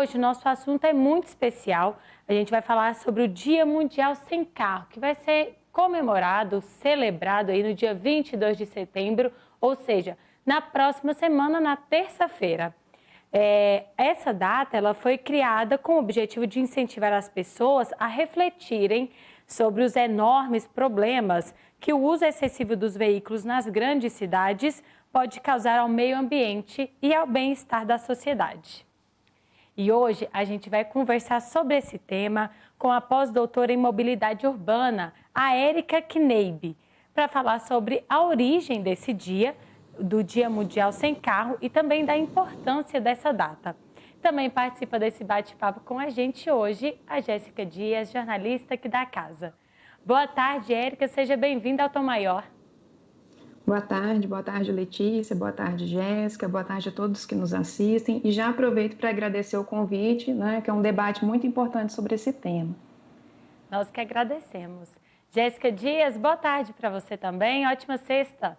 Hoje o nosso assunto é muito especial. A gente vai falar sobre o Dia Mundial Sem Carro, que vai ser comemorado, celebrado aí no dia 22 de setembro, ou seja, na próxima semana, na terça-feira. Essa data ela foi criada com o objetivo de incentivar as pessoas a refletirem sobre os enormes problemas que o uso excessivo dos veículos nas grandes cidades pode causar ao meio ambiente e ao bem-estar da sociedade. E hoje a gente vai conversar sobre esse tema com a pós-doutora em mobilidade urbana, a Érica Kneib, para falar sobre a origem desse dia, do Dia Mundial Sem Carro e também da importância dessa data. Também participa desse bate-papo com a gente hoje a Jéssica Dias, jornalista aqui da casa. Boa tarde, Érica, seja bem-vinda ao Tom Maior. Boa tarde Letícia, boa tarde Jéssica, boa tarde a todos que nos assistem e já aproveito para agradecer o convite, que é um debate muito importante sobre esse tema. Nós que agradecemos. Jéssica Dias, boa tarde para você também, ótima sexta.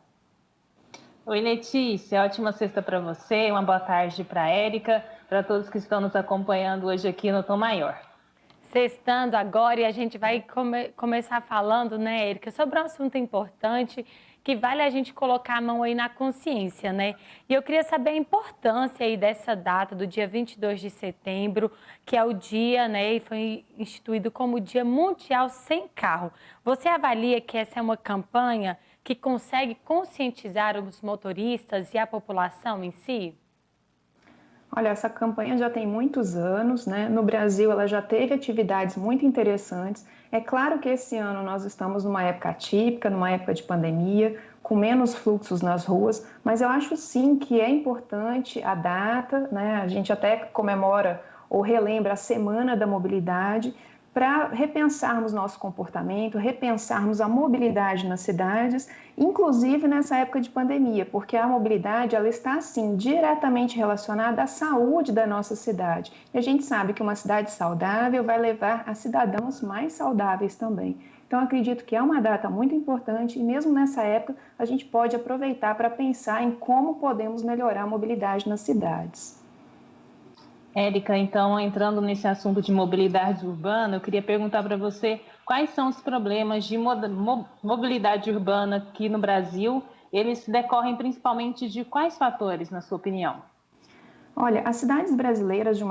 Oi Letícia, ótima sexta para você, uma boa tarde para a Érica, para todos que estão nos acompanhando hoje aqui no Tom Maior. Sextando agora e a gente vai começar falando, né, Érica, sobre um assunto importante que vale a gente colocar a mão aí na consciência, né? E eu queria saber a importância aí dessa data, do dia 22 de setembro, que é o dia, né, e foi instituído como Dia Mundial Sem Carro. Você avalia que essa é uma campanha que consegue conscientizar os motoristas e a população em si? Olha, essa campanha já tem muitos anos, né? No Brasil ela já teve atividades muito interessantes. É claro que esse ano nós estamos numa época atípica, numa época de pandemia, com menos fluxos nas ruas, mas eu acho sim que é importante a data, né? A gente até comemora ou relembra a Semana da Mobilidade, para repensarmos nosso comportamento, repensarmos a mobilidade nas cidades, inclusive nessa época de pandemia, porque a mobilidade ela está, sim, diretamente relacionada à saúde da nossa cidade. E a gente sabe que uma cidade saudável vai levar a cidadãos mais saudáveis também. Então, acredito que é uma data muito importante e mesmo nessa época a gente pode aproveitar para pensar em como podemos melhorar a mobilidade nas cidades. Érica, então, entrando nesse assunto de mobilidade urbana, eu queria perguntar para você quais são os problemas de mobilidade urbana aqui no Brasil. Eles decorrem principalmente de quais fatores, na sua opinião? Olha, as cidades brasileiras, de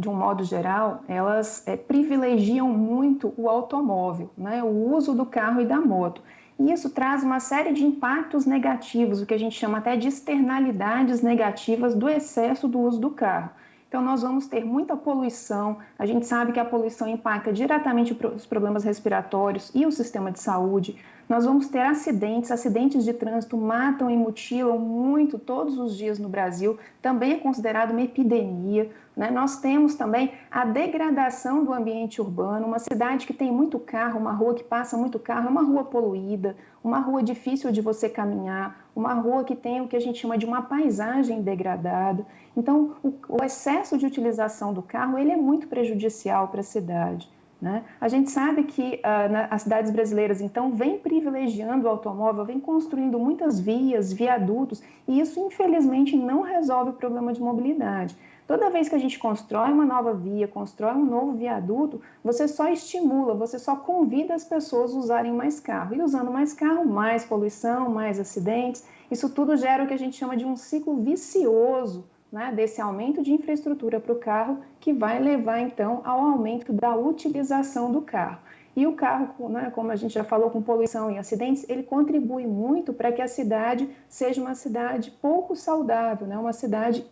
um modo geral, elas privilegiam muito o automóvel, né? O uso do carro e da moto. E isso traz uma série de impactos negativos, o que a gente chama até de externalidades negativas do excesso do uso do carro. Então, nós vamos ter muita poluição, a gente sabe que a poluição impacta diretamente os problemas respiratórios e o sistema de saúde. Nós vamos ter acidentes de trânsito matam e mutilam muito todos os dias no Brasil, também é considerado uma epidemia, né? Nós temos também a degradação do ambiente urbano, uma cidade que tem muito carro, uma rua que passa muito carro, é uma rua poluída, uma rua difícil de você caminhar, uma rua que tem o que a gente chama de uma paisagem degradada. Então, o excesso de utilização do carro ele é muito prejudicial para a cidade. Né? A gente sabe que as cidades brasileiras, então, vêm privilegiando o automóvel, vêm construindo muitas vias, viadutos, e isso, infelizmente, não resolve o problema de mobilidade. Toda vez que a gente constrói uma nova via, constrói um novo viaduto, você só estimula, você só convida as pessoas a usarem mais carro. E usando mais carro, mais poluição, mais acidentes. Isso tudo gera o que a gente chama de um ciclo vicioso, né, desse aumento de infraestrutura para o carro, que vai levar, então, ao aumento da utilização do carro. E o carro, né, como a gente já falou, com poluição e acidentes, ele contribui muito para que a cidade seja uma cidade pouco saudável, né, uma cidade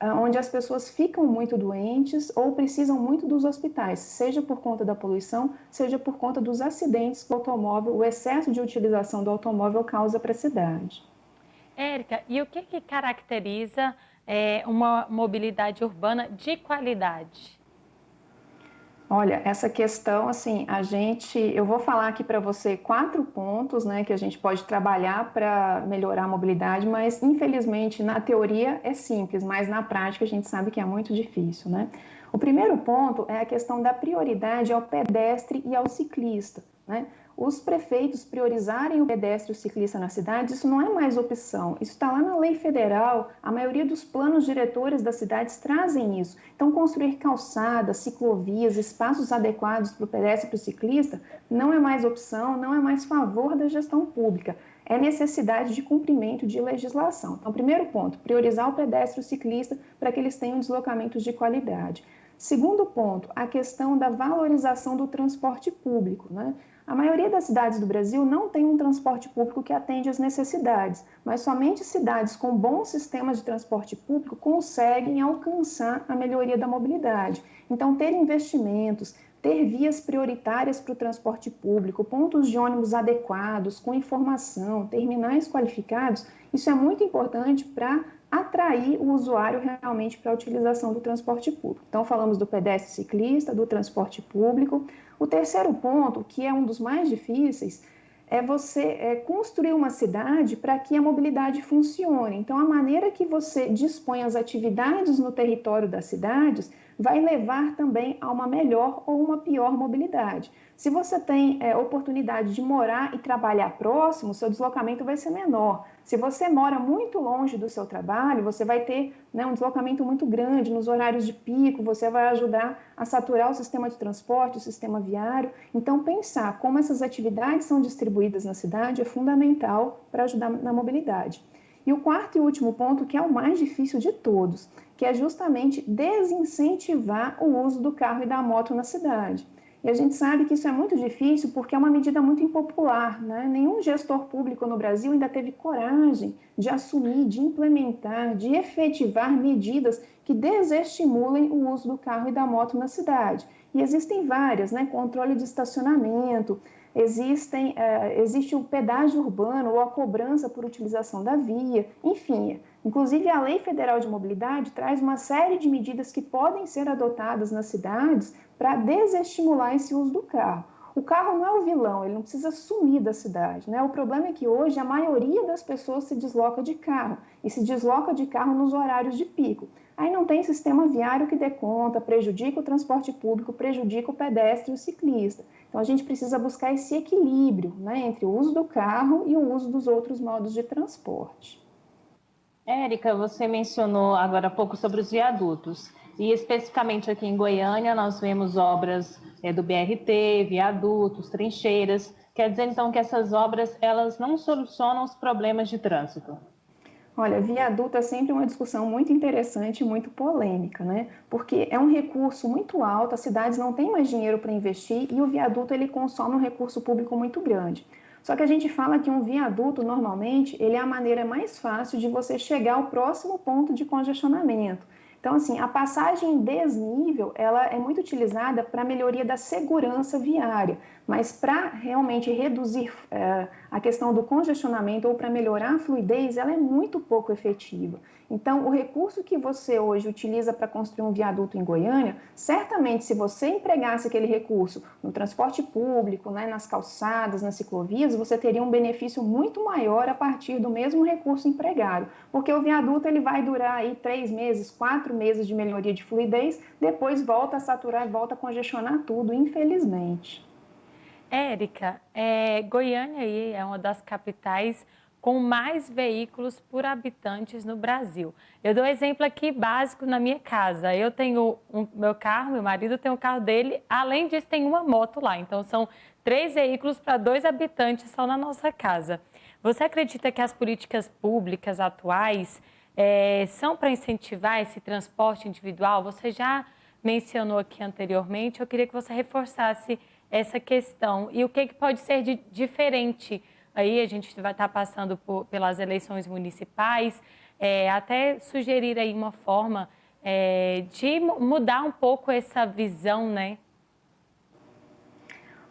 onde as pessoas ficam muito doentes ou precisam muito dos hospitais, seja por conta da poluição, seja por conta dos acidentes que o automóvel, o excesso de utilização do automóvel causa para a cidade. Érica, e o que caracteriza uma mobilidade urbana de qualidade? Olha, essa questão, assim, eu vou falar aqui para você 4 pontos, né, que a gente pode trabalhar para melhorar a mobilidade, mas infelizmente na teoria é simples, mas na prática a gente sabe que é muito difícil, né? O primeiro ponto é a questão da prioridade ao pedestre e ao ciclista, né? os prefeitos priorizarem o pedestre e o ciclista na cidade, isso não é mais opção. Isso está lá na lei federal, a maioria dos planos diretores das cidades trazem isso. Então, construir calçadas, ciclovias, espaços adequados para o pedestre e para o ciclista não é mais opção, não é mais favor da gestão pública. É necessidade de cumprimento de legislação. Então, primeiro ponto, priorizar o pedestre e o ciclista para que eles tenham deslocamentos de qualidade. Segundo ponto, a questão da valorização do transporte público, né? A maioria das cidades do Brasil não tem um transporte público que atende às necessidades, mas somente cidades com bons sistemas de transporte público conseguem alcançar a melhoria da mobilidade. Então, ter investimentos, ter vias prioritárias para o transporte público, pontos de ônibus adequados, com informação, terminais qualificados, isso é muito importante para atrair o usuário realmente para a utilização do transporte público. Então, falamos do pedestre ciclista, do transporte público. O terceiro ponto, que é um dos mais difíceis, é você construir uma cidade para que a mobilidade funcione. Então, a maneira que você dispõe as atividades no território das cidades vai levar também a uma melhor ou uma pior mobilidade. Se você tem oportunidade de morar e trabalhar próximo, seu deslocamento vai ser menor. Se você mora muito longe do seu trabalho, você vai ter um deslocamento muito grande nos horários de pico, você vai ajudar a saturar o sistema de transporte, o sistema viário. Então, pensar como essas atividades são distribuídas na cidade é fundamental para ajudar na mobilidade. E o quarto e último ponto, que é o mais difícil de todos, que é justamente desincentivar o uso do carro e da moto na cidade. E a gente sabe que isso é muito difícil porque é uma medida muito impopular, né? Nenhum gestor público no Brasil ainda teve coragem de assumir, de implementar, de efetivar medidas que desestimulem o uso do carro e da moto na cidade. E existem várias, né? Controle de estacionamento, existe o pedágio urbano ou a cobrança por utilização da via, enfim. Inclusive, a Lei Federal de Mobilidade traz uma série de medidas que podem ser adotadas nas cidades para desestimular esse uso do carro. O carro não é o vilão, ele não precisa sumir da cidade, né? O problema é que hoje a maioria das pessoas se desloca de carro e se desloca de carro nos horários de pico. Aí não tem sistema viário que dê conta, prejudica o transporte público, prejudica o pedestre e o ciclista. Então a gente precisa buscar esse equilíbrio, né, entre o uso do carro e o uso dos outros modos de transporte. Érica, você mencionou agora há pouco sobre os viadutos. E especificamente aqui em Goiânia, nós vemos obras do BRT, viadutos, trincheiras. Quer dizer, então, que essas obras elas não solucionam os problemas de trânsito? Olha, viaduto é sempre uma discussão muito interessante e muito polêmica, né? Porque é um recurso muito alto, as cidades não têm mais dinheiro para investir e o viaduto ele consome um recurso público muito grande. Só que a gente fala que um viaduto, normalmente, ele é a maneira mais fácil de você chegar ao próximo ponto de congestionamento. Então, assim, a passagem em desnível, ela é muito utilizada para a melhoria da segurança viária, mas para realmente reduzir a questão do congestionamento ou para melhorar a fluidez, ela é muito pouco efetiva. Então, o recurso que você hoje utiliza para construir um viaduto em Goiânia, certamente, se você empregasse aquele recurso no transporte público, né, nas calçadas, nas ciclovias, você teria um benefício muito maior a partir do mesmo recurso empregado, porque o viaduto ele vai durar aí 3 meses, 4 meses de melhoria de fluidez, depois volta a saturar e volta a congestionar tudo, infelizmente. Érica, Goiânia aí é uma das capitais com mais veículos por habitantes no Brasil. Eu dou um exemplo aqui básico na minha casa. Eu tenho meu carro, meu marido tem o carro dele, além disso tem uma moto lá. Então são 3 veículos para 2 habitantes só na nossa casa. Você acredita que as políticas públicas atuais são para incentivar esse transporte individual? Você já mencionou aqui anteriormente, eu queria que você reforçasse essa questão e o que pode ser de diferente. Aí a gente vai estar passando pelas eleições municipais, até sugerir aí uma forma de mudar um pouco essa visão, né?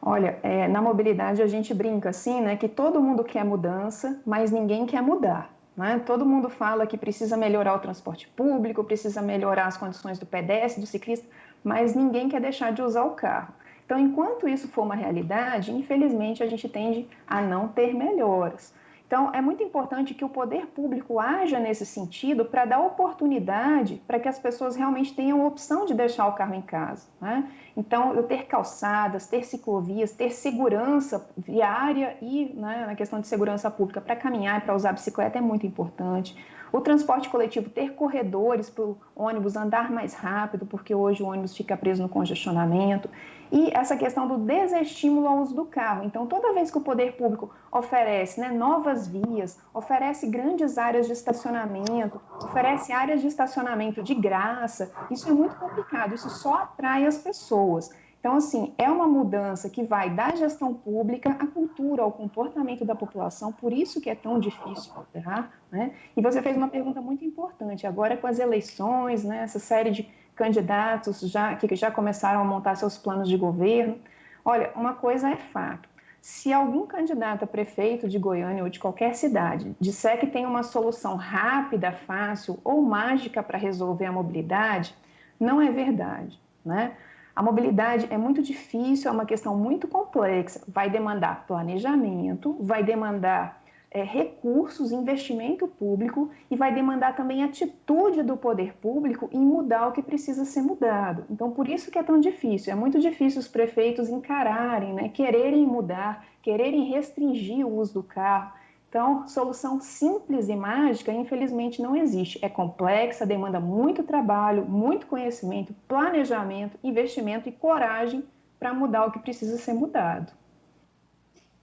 Olha, na mobilidade a gente brinca assim, né, que todo mundo quer mudança, mas ninguém quer mudar, né? Todo mundo fala que precisa melhorar o transporte público, precisa melhorar as condições do pedestre, do ciclista, mas ninguém quer deixar de usar o carro. Então, enquanto isso for uma realidade, infelizmente a gente tende a não ter melhoras. Então, é muito importante que o poder público haja nesse sentido para dar oportunidade para que as pessoas realmente tenham a opção de deixar o carro em casa, né? Então, eu ter calçadas, ter ciclovias, ter segurança viária e, né, na questão de segurança pública para caminhar e para usar a bicicleta é muito importante. O transporte coletivo, ter corredores para o ônibus andar mais rápido, porque hoje o ônibus fica preso no congestionamento. E essa questão do desestímulo ao uso do carro. Então, toda vez que o poder público oferece, né, novas vias, oferece grandes áreas de estacionamento, oferece áreas de estacionamento de graça, isso é muito complicado, isso só atrai as pessoas. Então, assim, é uma mudança que vai da gestão pública à cultura, ao comportamento da população, por isso que é tão difícil alterar, né? E você fez uma pergunta muito importante, agora com as eleições, né, essa série de candidatos que já começaram a montar seus planos de governo. Olha, uma coisa é fato, se algum candidato a prefeito de Goiânia ou de qualquer cidade disser que tem uma solução rápida, fácil ou mágica para resolver a mobilidade, não é verdade, né? A mobilidade é muito difícil, é uma questão muito complexa, vai demandar planejamento, vai demandar recursos, investimento público e vai demandar também atitude do poder público em mudar o que precisa ser mudado. Então, por isso que é tão difícil, é muito difícil os prefeitos encararem, né, quererem mudar, quererem restringir o uso do carro. Então, solução simples e mágica, infelizmente, não existe. É complexa, demanda muito trabalho, muito conhecimento, planejamento, investimento e coragem para mudar o que precisa ser mudado.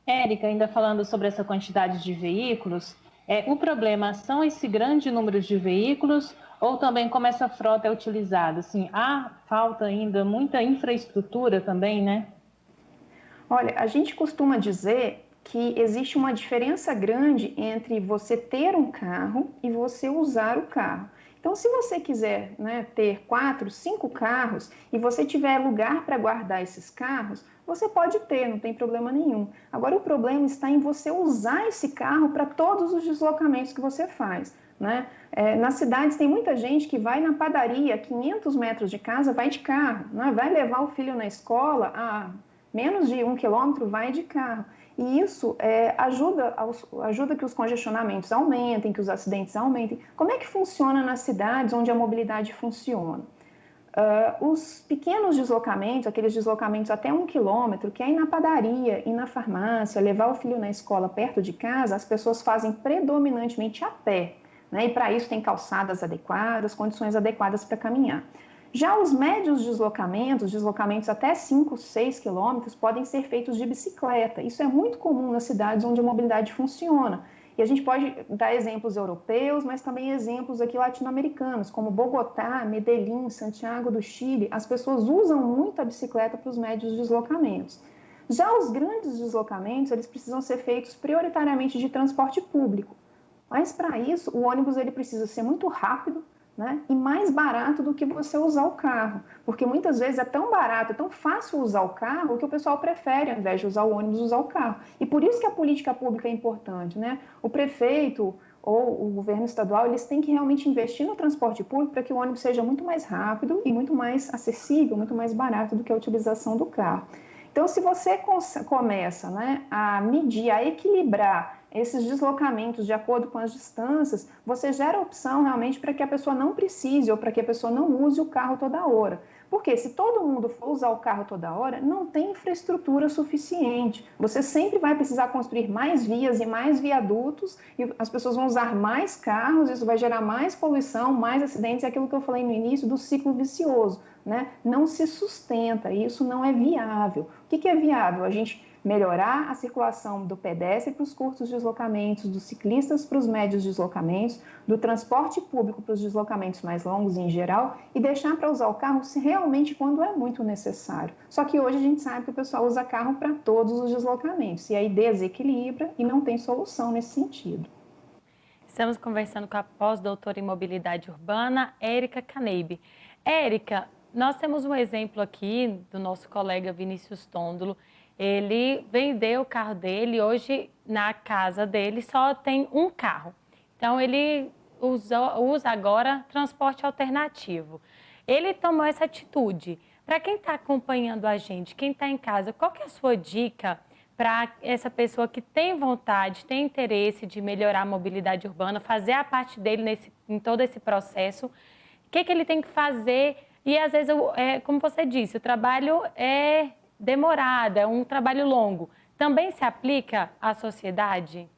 Érica, ainda falando sobre essa quantidade de veículos, o problema são esse grande número de veículos ou também como essa frota é utilizada? Assim, há falta ainda muita infraestrutura também, né? Olha, a gente costuma dizer que existe uma diferença grande entre você ter um carro e você usar o carro. Então, se você quiser, né, ter 4, 5 carros e você tiver lugar para guardar esses carros, você pode ter, não tem problema nenhum. Agora, o problema está em você usar esse carro para todos os deslocamentos que você faz, né? Nas cidades tem muita gente que vai na padaria, 500 metros de casa, vai de carro, né? Vai levar o filho na escola, a menos de 1 quilômetro, vai de carro. E isso ajuda que os congestionamentos aumentem, que os acidentes aumentem. Como é que funciona nas cidades onde a mobilidade funciona? Os pequenos deslocamentos, aqueles deslocamentos até 1 quilômetro, que é ir na padaria, ir na farmácia, levar o filho na escola perto de casa, as pessoas fazem predominantemente a pé, né? E para isso tem calçadas adequadas, condições adequadas para caminhar. Já os médios deslocamentos até 5, 6 quilômetros, podem ser feitos de bicicleta. Isso é muito comum nas cidades onde a mobilidade funciona. E a gente pode dar exemplos europeus, mas também exemplos aqui latino-americanos, como Bogotá, Medellín, Santiago do Chile. As pessoas usam muito a bicicleta para os médios deslocamentos. Já os grandes deslocamentos, eles precisam ser feitos prioritariamente de transporte público. Mas para isso, o ônibus ele precisa ser muito rápido, né? E mais barato do que você usar o carro, porque muitas vezes é tão barato, é tão fácil usar o carro que o pessoal prefere, ao invés de usar o ônibus, usar o carro. E por isso que a política pública é importante, né? O prefeito ou o governo estadual, eles têm que realmente investir no transporte público para que o ônibus seja muito mais rápido e muito mais acessível, muito mais barato do que a utilização do carro. Então, se você começa, né, a medir, a equilibrar esses deslocamentos de acordo com as distâncias, você gera opção realmente para que a pessoa não precise ou para que a pessoa não use o carro toda hora. Porque se todo mundo for usar o carro toda hora, não tem infraestrutura suficiente. Você sempre vai precisar construir mais vias e mais viadutos e as pessoas vão usar mais carros, isso vai gerar mais poluição, mais acidentes, é aquilo que eu falei no início do ciclo vicioso, né? Não se sustenta, isso não é viável. O que é viável? A gente melhorar a circulação do pedestre para os curtos deslocamentos, dos ciclistas para os médios deslocamentos, do transporte público para os deslocamentos mais longos em geral e deixar para usar o carro realmente quando é muito necessário. Só que hoje a gente sabe que o pessoal usa carro para todos os deslocamentos e aí desequilibra e não tem solução nesse sentido. Estamos conversando com a pós-doutora em mobilidade urbana, Érica Caneib. Érica, nós temos um exemplo aqui do nosso colega Vinícius Tondolo. Ele vendeu o carro dele, hoje na casa dele só tem um carro. Então, ele usa agora transporte alternativo. Ele tomou essa atitude. Para quem está acompanhando a gente, quem está em casa, qual que é a sua dica para essa pessoa que tem vontade, tem interesse de melhorar a mobilidade urbana, fazer a parte dele em todo esse processo? O que ele tem que fazer? E às vezes, como você disse, o trabalho é demorado, é um trabalho longo. Também se aplica à sociedade?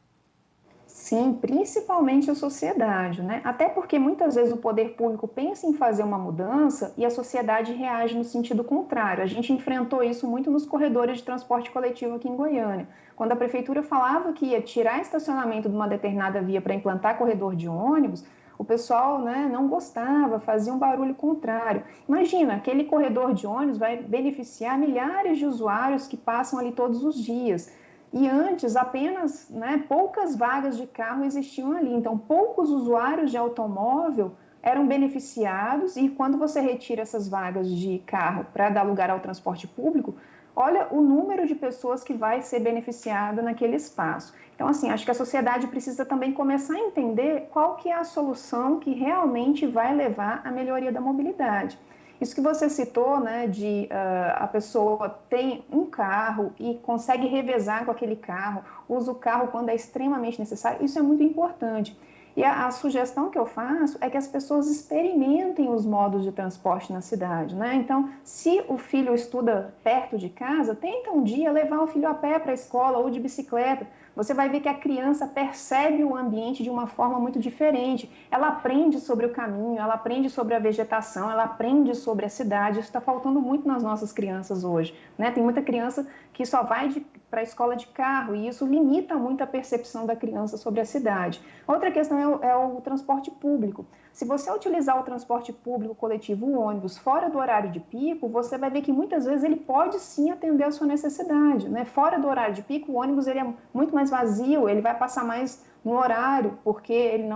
Sim, principalmente a sociedade, né? Até porque muitas vezes o poder público pensa em fazer uma mudança e a sociedade reage no sentido contrário. A gente enfrentou isso muito nos corredores de transporte coletivo aqui em Goiânia. Quando a prefeitura falava que ia tirar estacionamento de uma determinada via para implantar corredor de ônibus, o pessoal, né, não gostava, fazia um barulho contrário. Imagina, aquele corredor de ônibus vai beneficiar milhares de usuários que passam ali todos os dias. E antes, apenas, né, poucas vagas de carro existiam ali. Então, poucos usuários de automóvel eram beneficiados. E quando você retira essas vagas de carro para dar lugar ao transporte público, olha o número de pessoas que vai ser beneficiada naquele espaço. Então, assim, acho que a sociedade precisa também começar a entender qual que é a solução que realmente vai levar à melhoria da mobilidade. Isso que você citou, né, de a pessoa tem um carro e consegue revezar com aquele carro, usa o carro quando é extremamente necessário, isso é muito importante. E a sugestão que eu faço é que as pessoas experimentem os modos de transporte na cidade, né? Então, se o filho estuda perto de casa, tenta um dia levar o filho a pé para a escola ou de bicicleta. Você vai ver que a criança percebe o ambiente de uma forma muito diferente. Ela aprende sobre o caminho, ela aprende sobre a vegetação, ela aprende sobre a cidade. Isso está faltando muito nas nossas crianças hoje, né? Tem muita criança que só vai para a escola de carro e isso limita muito a percepção da criança sobre a cidade. Outra questão é o transporte público. Se você utilizar o transporte público coletivo, o ônibus, fora do horário de pico, você vai ver que muitas vezes ele pode sim atender a sua necessidade, né? Fora do horário de pico, o ônibus ele é muito mais vazio, ele vai passar mais no horário, porque ele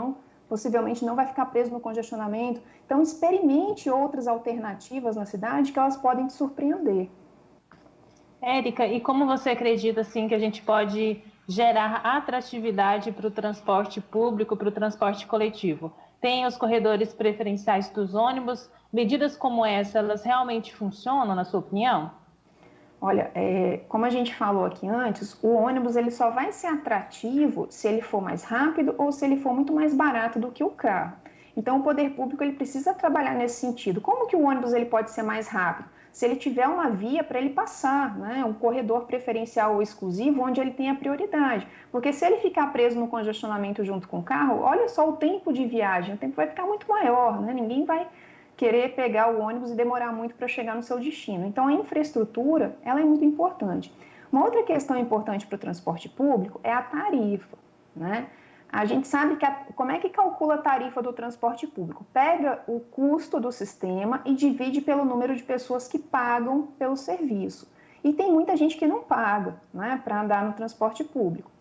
possivelmente não vai ficar preso no congestionamento. Então, experimente outras alternativas na cidade que elas podem te surpreender. Érica, e como você acredita assim, que a gente pode gerar atratividade para o transporte público, para o transporte coletivo? Tem os corredores preferenciais dos ônibus. Medidas como essa, elas realmente funcionam, na sua opinião? Olha, como a gente falou aqui antes, o ônibus ele só vai ser atrativo se ele for mais rápido ou se ele for muito mais barato do que o carro. Então, o poder público ele precisa trabalhar nesse sentido. Como que o ônibus ele pode ser mais rápido? Se ele tiver uma via para ele passar, né? Um corredor preferencial ou exclusivo onde ele tenha prioridade. Porque se ele ficar preso no congestionamento junto com o carro, olha só o tempo de viagem, o tempo vai ficar muito maior, né? Ninguém vai querer pegar o ônibus e demorar muito para chegar no seu destino. Então, a infraestrutura ela é muito importante. Uma outra questão importante para o transporte público é a tarifa, né? A gente sabe como é que calcula a tarifa do transporte público? Pega o custo do sistema e divide pelo número de pessoas que pagam pelo serviço. E tem muita gente que não paga, né, para andar no transporte público.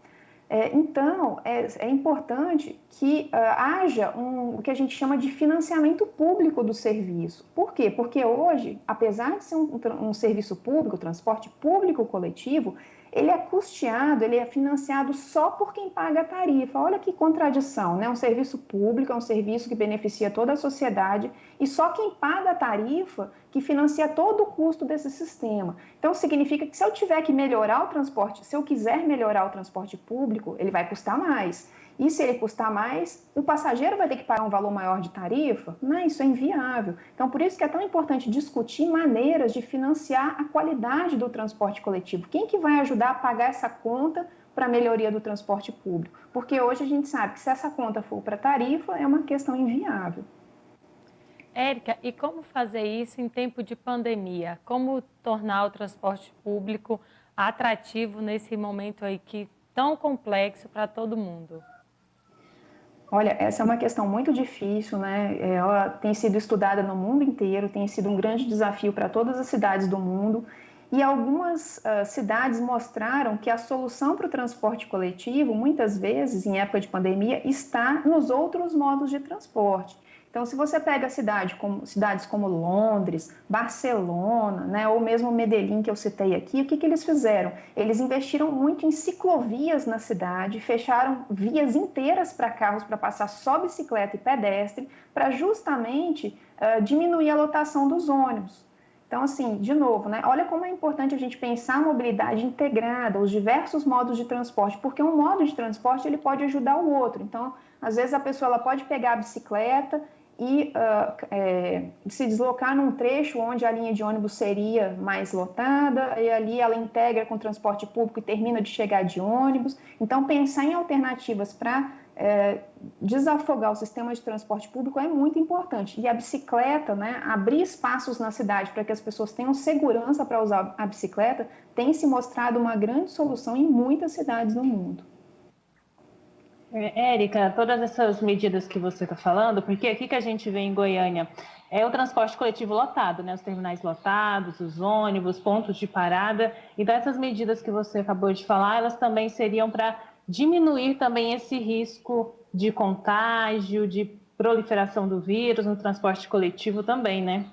Então, é importante que haja o que a gente chama de financiamento público do serviço. Por quê? Porque hoje, apesar de ser um serviço público, transporte público coletivo, ele é custeado, ele é financiado só por quem paga a tarifa. Olha que contradição, né? Um serviço público é um serviço que beneficia toda a sociedade e só quem paga a tarifa que financia todo o custo desse sistema. Então, significa que se eu tiver que melhorar o transporte, se eu quiser melhorar o transporte público, ele vai custar mais. E se ele custar mais, o passageiro vai ter que pagar um valor maior de tarifa? Não, isso é inviável. Então, por isso que é tão importante discutir maneiras de financiar a qualidade do transporte coletivo. Quem que vai ajudar a pagar essa conta para a melhoria do transporte público? Porque hoje a gente sabe que se essa conta for para tarifa, é uma questão inviável. Érica, e como fazer isso em tempo de pandemia? Como tornar o transporte público atrativo nesse momento aí tão complexo para todo mundo? Olha, essa é uma questão muito difícil, né? Ela tem sido estudada no mundo inteiro, tem sido um grande desafio para todas as cidades do mundo. E algumas cidades mostraram que a solução para o transporte coletivo, muitas vezes, em época de pandemia, está nos outros modos de transporte. Então, se você pega cidades como Londres, Barcelona, né, ou mesmo Medellín, que eu citei aqui, o que eles fizeram? Eles investiram muito em ciclovias na cidade, fecharam vias inteiras para carros para passar só bicicleta e pedestre, para justamente diminuir a lotação dos ônibus. Então, assim, de novo, né? Olha como é importante a gente pensar a mobilidade integrada, os diversos modos de transporte, porque um modo de transporte ele pode ajudar o outro. Então, às vezes a pessoa ela pode pegar a bicicleta e se deslocar num trecho onde a linha de ônibus seria mais lotada, e ali ela integra com o transporte público e termina de chegar de ônibus. Então, pensar em alternativas para desafogar o sistema de transporte público é muito importante. E a bicicleta, né, abrir espaços na cidade para que as pessoas tenham segurança para usar a bicicleta, tem se mostrado uma grande solução em muitas cidades do mundo. Érica, todas essas medidas que você está falando, porque aqui que a gente vê em Goiânia é o transporte coletivo lotado, né? Os terminais lotados, os ônibus, pontos de parada. Então, essas medidas que você acabou de falar, elas também seriam para diminuir também esse risco de contágio, de proliferação do vírus no transporte coletivo também, né?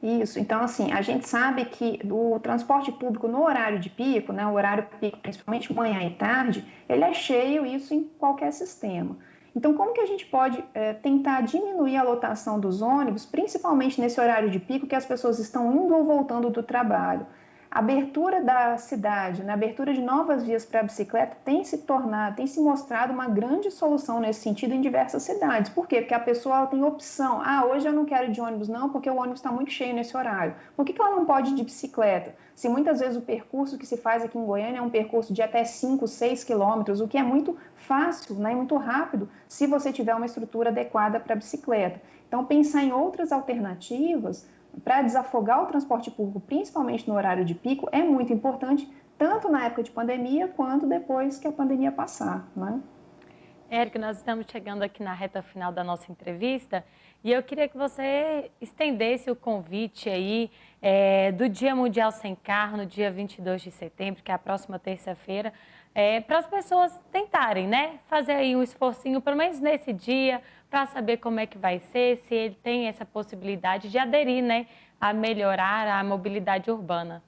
Isso, então assim, a gente sabe que o transporte público no horário de pico, né, o horário pico, principalmente manhã e tarde, ele é cheio, isso em qualquer sistema. Então, como que a gente pode tentar diminuir a lotação dos ônibus, principalmente nesse horário de pico que as pessoas estão indo ou voltando do trabalho? A abertura da cidade, né, a abertura de novas vias para a bicicleta tem se mostrado uma grande solução nesse sentido em diversas cidades. Por quê? Porque a pessoa ela tem opção. Hoje eu não quero ir de ônibus não, porque o ônibus está muito cheio nesse horário. Por que ela não pode ir de bicicleta? Se muitas vezes o percurso que se faz aqui em Goiânia é um percurso de até 5, 6 quilômetros, o que é muito fácil, né, e muito rápido, se você tiver uma estrutura adequada para a bicicleta. Então, pensar em outras alternativas para desafogar o transporte público, principalmente no horário de pico, é muito importante, tanto na época de pandemia, quanto depois que a pandemia passar, né? Érica, nós estamos chegando aqui na reta final da nossa entrevista e eu queria que você estendesse o convite aí do Dia Mundial Sem Carro, no dia 22 de setembro, que é a próxima terça-feira, para as pessoas tentarem, né, fazer aí um esforcinho, pelo menos nesse dia, para saber como é que vai ser, se ele tem essa possibilidade de aderir, né, a melhorar a mobilidade urbana.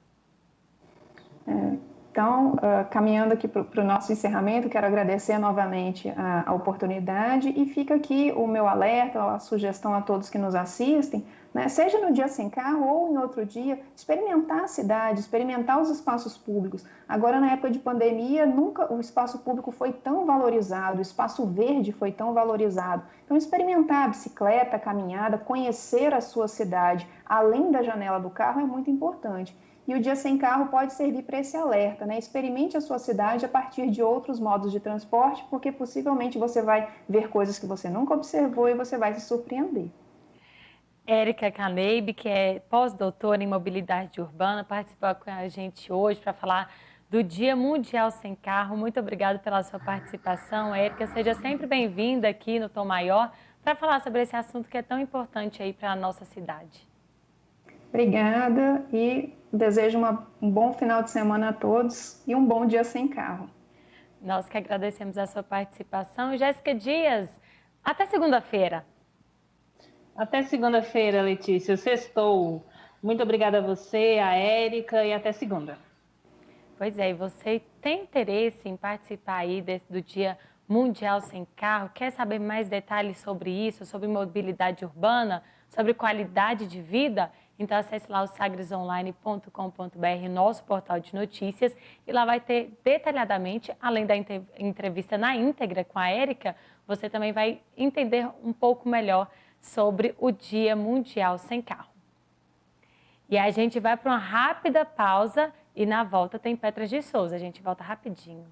Então, caminhando aqui para o nosso encerramento, quero agradecer novamente a oportunidade e fica aqui o meu alerta, a sugestão a todos que nos assistem, né? Seja no dia sem carro ou em outro dia, experimentar a cidade, experimentar os espaços públicos. Agora, na época de pandemia, nunca o espaço público foi tão valorizado, o espaço verde foi tão valorizado. Então, experimentar a bicicleta, a caminhada, conhecer a sua cidade, além da janela do carro, é muito importante. E o Dia Sem Carro pode servir para esse alerta, né? Experimente a sua cidade a partir de outros modos de transporte, porque possivelmente você vai ver coisas que você nunca observou e você vai se surpreender. Érica Caneib, que é pós-doutora em mobilidade urbana, participou com a gente hoje para falar do Dia Mundial Sem Carro. Muito obrigada pela sua participação, Érica. Seja sempre bem-vinda aqui no Tom Maior para falar sobre esse assunto que é tão importante aí para a nossa cidade. Obrigada e desejo um bom final de semana a todos e um bom dia sem carro. Nós que agradecemos a sua participação. Jéssica Dias, até segunda-feira. Até segunda-feira, Letícia. Sextou. Muito obrigada a você, a Érica, e até segunda. Pois é, e você tem interesse em participar aí do Dia Mundial Sem Carro? Quer saber mais detalhes sobre isso, sobre mobilidade urbana, sobre qualidade de vida? Então acesse lá o sagresonline.com.br, nosso portal de notícias, e lá vai ter detalhadamente, além da entrevista na íntegra com a Érica, você também vai entender um pouco melhor sobre o Dia Mundial Sem Carro. E a gente vai para uma rápida pausa e na volta tem Petras de Souza. A gente volta rapidinho.